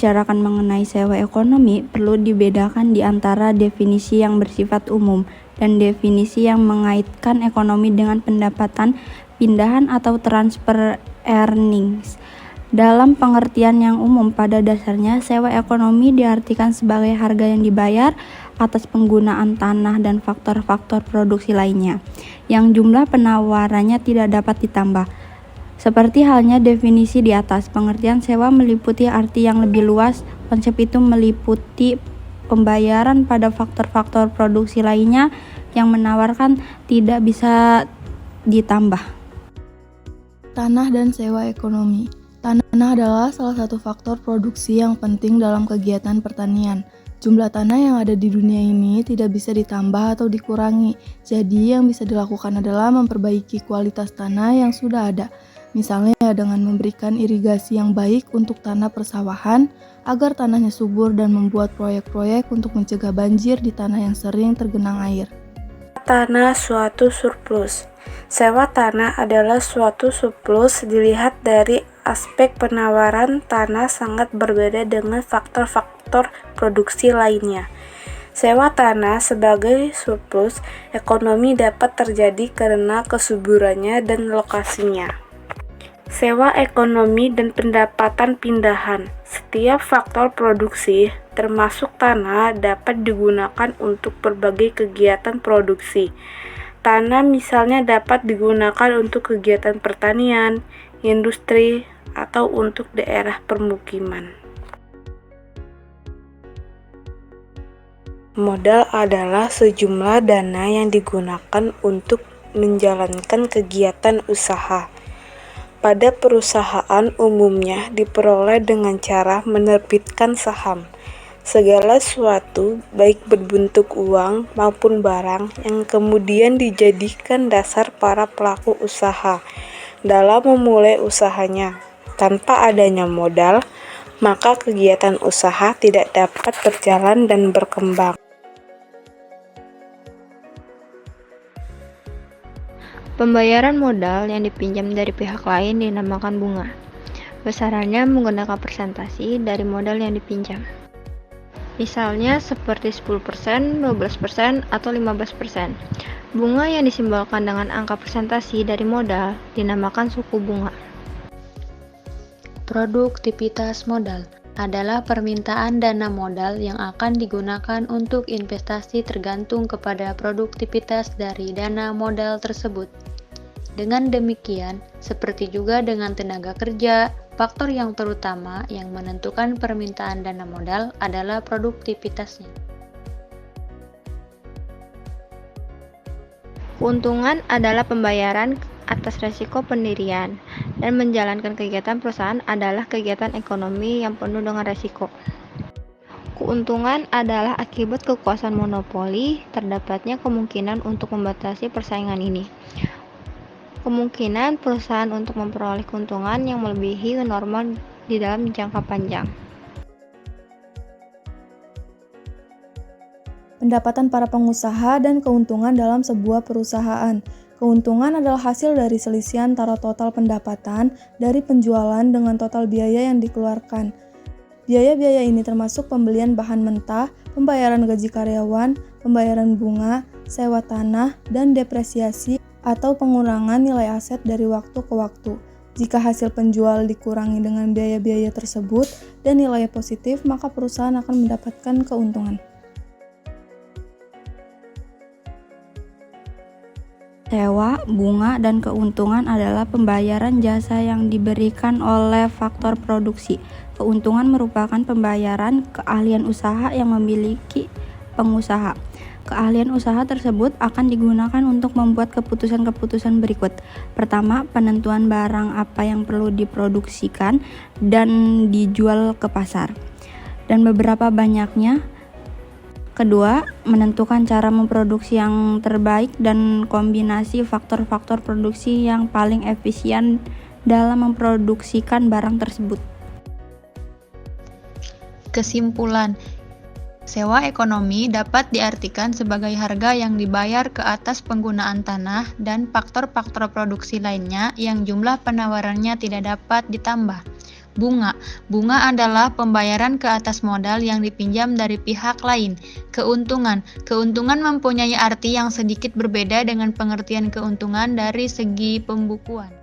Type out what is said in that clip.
membicarakan mengenai sewa ekonomi, perlu dibedakan di antara definisi yang bersifat umum dan definisi yang mengaitkan ekonomi dengan pendapatan, pindahan atau transfer earnings. Dalam pengertian yang umum, pada dasarnya sewa ekonomi diartikan sebagai harga yang dibayar atas penggunaan tanah dan faktor-faktor produksi lainnya, yang jumlah penawarannya tidak dapat ditambah. Seperti halnya definisi di atas, pengertian sewa meliputi arti yang lebih luas. Konsep itu meliputi pembayaran pada faktor-faktor produksi lainnya yang menawarkan tidak bisa ditambah. Tanah dan sewa ekonomi. Tanah adalah salah satu faktor produksi yang penting dalam kegiatan pertanian. Jumlah tanah yang ada di dunia ini tidak bisa ditambah atau dikurangi. Jadi yang bisa dilakukan adalah memperbaiki kualitas tanah yang sudah ada. Misalnya dengan memberikan irigasi yang baik untuk tanah persawahan agar tanahnya subur dan membuat proyek-proyek untuk mencegah banjir di tanah yang sering tergenang air. Tanah suatu surplus. Sewa tanah adalah suatu surplus dilihat dari aspek penawaran tanah sangat berbeda dengan faktor-faktor produksi lainnya. Sewa tanah sebagai surplus ekonomi dapat terjadi karena kesuburannya dan lokasinya. Sewa ekonomi dan pendapatan pindahan. Setiap faktor produksi, termasuk tanah, dapat digunakan untuk berbagai kegiatan produksi. Tanah misalnya dapat digunakan untuk kegiatan pertanian, industri, atau untuk daerah permukiman. Modal adalah sejumlah dana yang digunakan untuk menjalankan kegiatan usaha. Pada perusahaan umumnya diperoleh dengan cara menerbitkan saham. Segala sesuatu, baik berbentuk uang maupun barang, yang kemudian dijadikan dasar para pelaku usaha dalam memulai usahanya. Tanpa adanya modal, maka kegiatan usaha tidak dapat berjalan dan berkembang. Pembayaran modal yang dipinjam dari pihak lain dinamakan bunga. Besarannya menggunakan persentase dari modal yang dipinjam. Misalnya seperti 10%, 12%, atau 15%. Bunga yang disimbolkan dengan angka persentase dari modal dinamakan suku bunga. Produktivitas modal adalah permintaan dana modal yang akan digunakan untuk investasi tergantung kepada produktivitas dari dana modal tersebut. Dengan demikian, seperti juga dengan tenaga kerja, faktor yang terutama yang menentukan permintaan dana modal adalah produktivitasnya. Keuntungan adalah pembayaran atas resiko pendirian, dan menjalankan kegiatan perusahaan adalah kegiatan ekonomi yang penuh dengan resiko. Keuntungan adalah akibat kekuasaan monopoli, terdapatnya kemungkinan untuk membatasi persaingan ini. Kemungkinan perusahaan untuk memperoleh keuntungan yang melebihi normal di dalam jangka panjang. Pendapatan para pengusaha dan keuntungan dalam sebuah perusahaan. Keuntungan adalah hasil dari selisih antara total pendapatan dari penjualan dengan total biaya yang dikeluarkan. Biaya-biaya ini termasuk pembelian bahan mentah, pembayaran gaji karyawan, pembayaran bunga, sewa tanah, dan depresiasi atau pengurangan nilai aset dari waktu ke waktu. Jika hasil penjual dikurangi dengan biaya-biaya tersebut dan nilai positif, maka perusahaan akan mendapatkan keuntungan. Sewa, bunga, dan keuntungan adalah pembayaran jasa yang diberikan oleh faktor produksi. Keuntungan merupakan pembayaran keahlian usaha yang memiliki pengusaha. Keahlian usaha tersebut akan digunakan untuk membuat keputusan-keputusan berikut. Pertama, penentuan barang apa yang perlu diproduksikan dan dijual ke pasar, dan beberapa banyaknya. Kedua, menentukan cara memproduksi yang terbaik dan kombinasi faktor-faktor produksi yang paling efisien dalam memproduksikan barang tersebut. Kesimpulan, sewa ekonomi dapat diartikan sebagai harga yang dibayar ke atas penggunaan tanah dan faktor-faktor produksi lainnya yang jumlah penawarannya tidak dapat ditambah. Bunga. Bunga adalah pembayaran ke atas modal yang dipinjam dari pihak lain. Keuntungan. Keuntungan mempunyai arti yang sedikit berbeda dengan pengertian keuntungan dari segi pembukuan.